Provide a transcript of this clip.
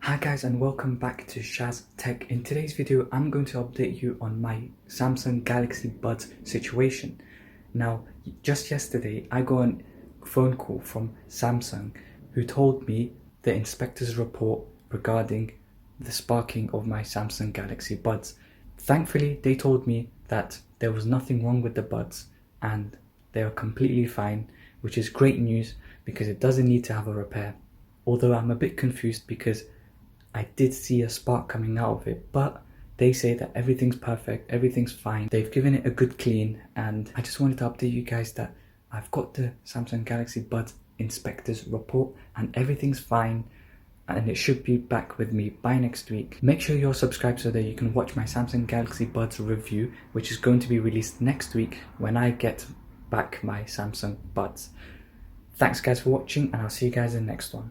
Hi guys and welcome back to Shaz Tech. In today's video I'm going to update you on my Samsung Galaxy Buds situation. Now just yesterday I got a phone call from Samsung who told me the inspector's report regarding the sparking of my Samsung Galaxy Buds. Thankfully they told me that there was nothing wrong with the buds and they are completely fine, which is great news because it doesn't need to have a repair. Although I'm a bit confused because I did see a spark coming out of it, but they say that everything's perfect, everything's fine. They've given it a good clean, and I just wanted to update you guys that I've got the Samsung Galaxy Buds inspector's report and everything's fine, and it should be back with me by next week. Make sure you're subscribed so that you can watch my Samsung Galaxy Buds review, which is going to be released next week when I get back my Samsung Buds. Thanks guys for watching, and I'll see you guys in the next one.